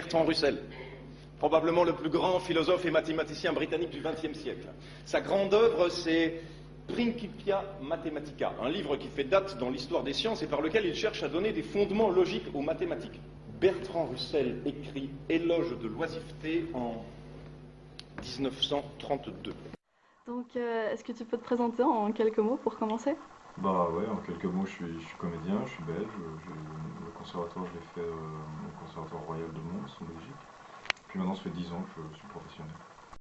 Bertrand Russell, probablement le plus grand philosophe et mathématicien britannique du XXe siècle. Sa grande œuvre, c'est Principia Mathematica, un livre qui fait date dans l'histoire des sciences et par lequel il cherche à donner des fondements logiques aux mathématiques. Bertrand Russell écrit Éloge de l'oisiveté en 1932. Donc, est-ce que tu peux te présenter en quelques mots pour commencer? Bah ouais, en quelques mots, je suis comédien, je suis belge, le conservatoire, je l'ai fait au Conservatoire Royal de Mons, en Belgique. Puis maintenant, ça fait 10 ans que je suis professionnel.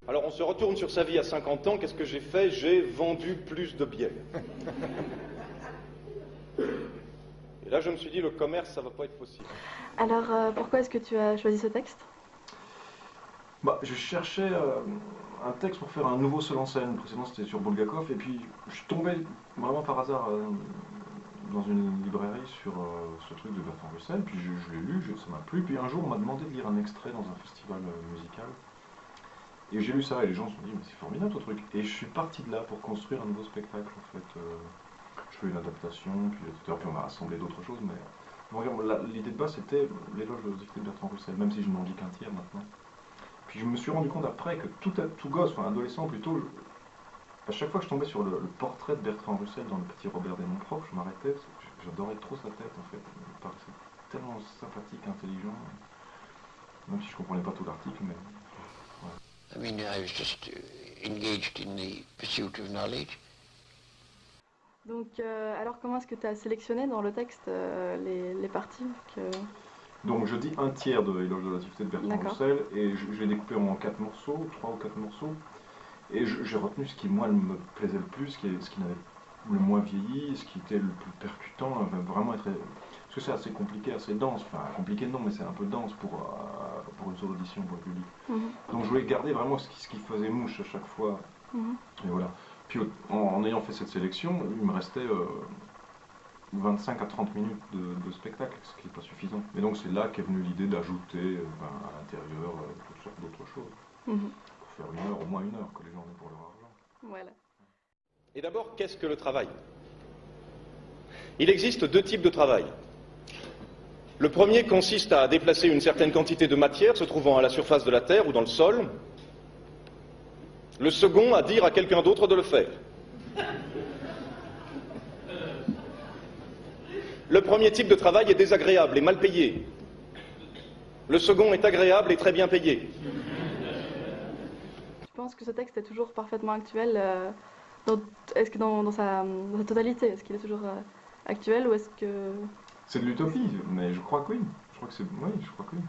Alors on se retourne sur sa vie à 50 ans, qu'est-ce que j'ai fait? J'ai vendu plus de bières. Et là je me suis dit, le commerce, ça va pas être possible. Alors, pourquoi est-ce que tu as choisi ce texte? Bah, je cherchais un texte pour faire un nouveau seul en scène. Précédemment, c'était sur Bulgakov, et puis je suis tombé vraiment par hasard dans une librairie sur ce truc de Bertrand Russell, puis je l'ai lu, ça m'a plu, puis un jour on m'a demandé de lire un extrait dans un festival musical. Et j'ai lu ça et les gens se sont dit mais c'est formidable ce truc. Et je suis parti de là pour construire un nouveau spectacle en fait. Je fais une adaptation, puis on a rassemblé d'autres choses, mais bon, l'idée de base c'était l'éloge de l'oisiveté de Bertrand Russell, même si je n'en dis qu'un tiers maintenant. Puis je me suis rendu compte après que tout gosse, enfin adolescent plutôt, à chaque fois que je tombais sur le portrait de Bertrand Russell dans le petit Robert des Monts-Propres, je m'arrêtais, j'adorais trop sa tête en fait. Il me paraissait tellement sympathique, intelligent, même si je comprenais pas tout l'article, mais... Ouais. I mean, I was just engaged in the pursuit of knowledge. Donc, alors comment est-ce que tu as sélectionné dans le texte les parties que... Donc je dis un tiers de Éloge de l'oisiveté de Bertrand Russell, et je l'ai découpé en 4 morceaux, 3 ou 4 morceaux, et j'ai retenu ce qui moi me plaisait le plus, ce qui n'avait le moins vieilli, ce qui était le plus percutant, enfin, vraiment être... Parce que c'est assez compliqué, assez dense, enfin compliqué non, mais c'est un peu dense pour une seule audition pour le public. Donc je voulais garder vraiment ce qui faisait mouche à chaque fois, et voilà. Puis en ayant fait cette sélection, il me restait 25 à 30 minutes de spectacle, ce qui n'est pas suffisant. Et donc c'est là qu'est venue l'idée d'ajouter à l'intérieur toutes sortes d'autres choses, pour faire une heure, au moins une heure, que les gens aient pour leur argent. Voilà. Et d'abord, qu'est-ce que le travail? Il existe 2 types de travail. Le premier consiste à déplacer une certaine quantité de matière se trouvant à la surface de la terre ou dans le sol. Le second à dire à quelqu'un d'autre de le faire. Le premier type de travail est désagréable et mal payé. Le second est agréable et très bien payé. Tu penses que ce texte est toujours parfaitement actuel est-ce que dans sa totalité, est-ce qu'il est toujours actuel ou est-ce que... C'est de l'utopie, mais je crois que oui. Je crois que c'est... Oui, je crois que oui.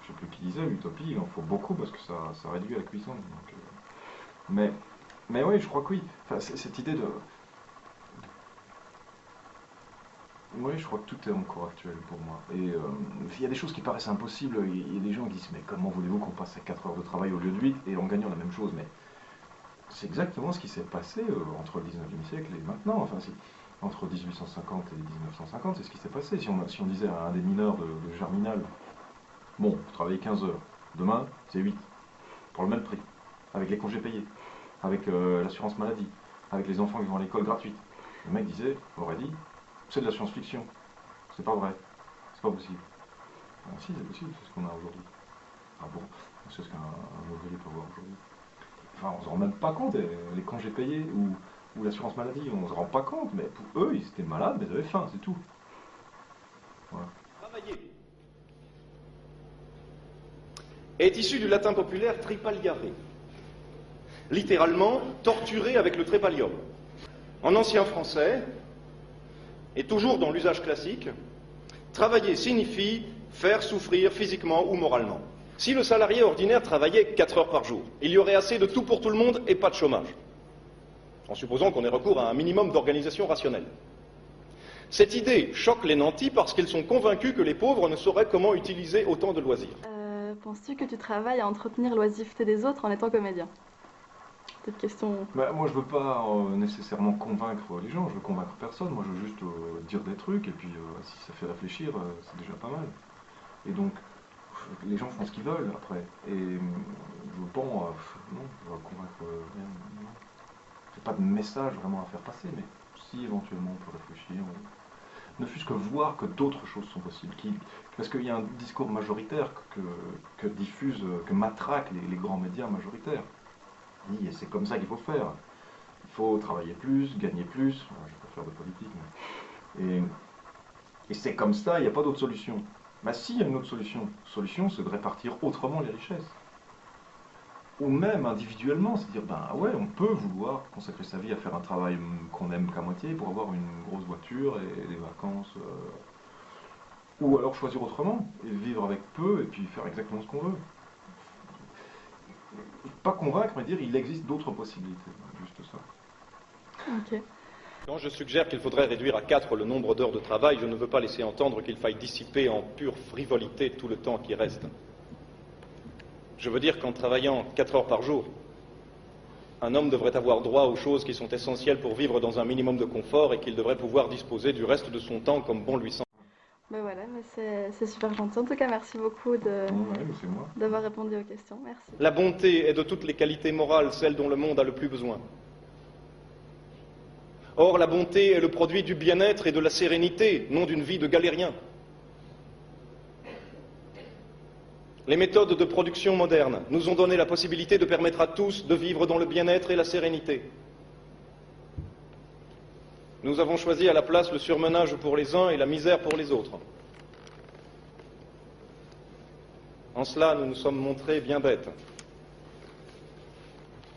Je sais plus qui disait, l'utopie, il en faut beaucoup parce que ça réduit la cuisson. Donc, mais oui, je crois que oui. Enfin, cette idée de... Oui, je crois que tout est encore actuel pour moi. Et il y a des choses qui paraissent impossibles. Il y a des gens qui disent, mais comment voulez-vous qu'on passe à 4 heures de travail au lieu de 8 et en gagnant la même chose? Mais c'est exactement ce qui s'est passé entre le 19e siècle et maintenant. Enfin, entre 1850 et 1950, c'est ce qui s'est passé. Si on disait à un des mineurs de Germinal, bon, vous travaillez 15 heures, demain, c'est 8, pour le même prix, avec les congés payés, avec l'assurance maladie, avec les enfants qui vont à l'école gratuite. Le mec aurait dit, c'est de la science-fiction, c'est pas vrai, c'est pas possible. Ah, si, c'est possible, c'est ce qu'on a aujourd'hui. Ah bon, c'est ce qu'un ouvrier peut avoir aujourd'hui. Enfin, on se rend même pas compte, les congés payés ou l'assurance maladie, on se rend pas compte, mais pour eux, ils étaient malades, mais ils avaient faim, c'est tout. Voilà. Travailler est issu du latin populaire tripaliare, littéralement torturer avec le trépalium. En ancien français, et toujours dans l'usage classique, travailler signifie faire souffrir physiquement ou moralement. Si le salarié ordinaire travaillait 4 heures par jour, il y aurait assez de tout pour tout le monde et pas de chômage, en supposant qu'on ait recours à un minimum d'organisation rationnelle. Cette idée choque les nantis parce qu'ils sont convaincus que les pauvres ne sauraient comment utiliser autant de loisirs. Penses-tu que tu travailles à entretenir l'oisiveté des autres en étant comédien? Cette question... Bah, moi je veux pas nécessairement convaincre les gens, je veux convaincre personne, moi je veux juste dire des trucs et puis si ça fait réfléchir, c'est déjà pas mal. Et donc les gens font ce qu'ils veulent après. Et je veux pas, non, je veux convaincre rien. J'ai pas de message vraiment à faire passer, mais si éventuellement on peut réfléchir. ne fût-ce que voir que d'autres choses sont possibles. Parce qu'il y a un discours majoritaire que diffusent, que matraquent les grands médias majoritaires. Et c'est comme ça qu'il faut faire. Il faut travailler plus, gagner plus. Je ne vais pas faire de politique, mais... Et c'est comme ça, il n'y a pas d'autre solution. Mais si, il y a une autre solution. La solution, c'est de répartir autrement les richesses. Ou même individuellement, c'est dire, ben ouais, on peut vouloir consacrer sa vie à faire un travail qu'on aime qu'à moitié pour avoir une grosse voiture et des vacances. Ou alors choisir autrement, et vivre avec peu, et puis faire exactement ce qu'on veut. Pas convaincre, mais dire, il existe d'autres possibilités. Juste ça. Ok. Quand je suggère qu'il faudrait réduire à 4 le nombre d'heures de travail, je ne veux pas laisser entendre qu'il faille dissiper en pure frivolité tout le temps qui reste. Je veux dire qu'en travaillant 4 heures par jour, un homme devrait avoir droit aux choses qui sont essentielles pour vivre dans un minimum de confort et qu'il devrait pouvoir disposer du reste de son temps comme bon lui semble. Ben voilà, c'est super gentil. En tout cas, merci beaucoup d'avoir répondu aux questions. Merci. La bonté est de toutes les qualités morales celle dont le monde a le plus besoin. Or, la bonté est le produit du bien-être et de la sérénité, non d'une vie de galérien. Les méthodes de production modernes nous ont donné la possibilité de permettre à tous de vivre dans le bien-être et la sérénité. Nous avons choisi à la place le surmenage pour les uns et la misère pour les autres. En cela, nous nous sommes montrés bien bêtes.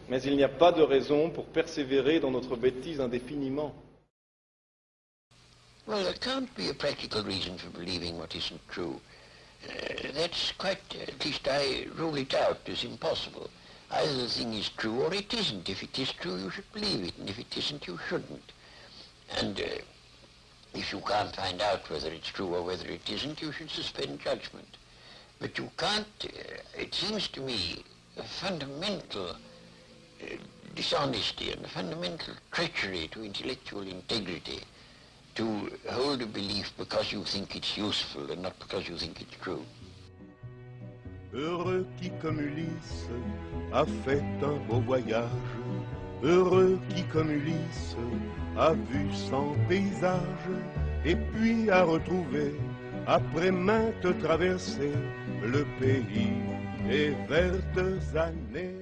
Mais il n'y a pas de raison pour persévérer dans notre bêtise indéfiniment. Well, there can't be a practical reason for believing what isn't true. That's quite, at least I rule it out as impossible. Either the thing is true or it isn't. If it is true, you should believe it, and if it isn't, you shouldn't. And if you can't find out whether it's true or whether it isn't, you should suspend judgment. But you can't, it seems to me, a fundamental dishonesty and a fundamental treachery to intellectual integrity to hold a belief because you think it's useful and not because you think it's true. Heureux qui comme Ulysse a fait un beau voyage, heureux qui comme Ulysse a vu 100 paysages, et puis a retrouvé, après maintes traversées, le pays et vertes années.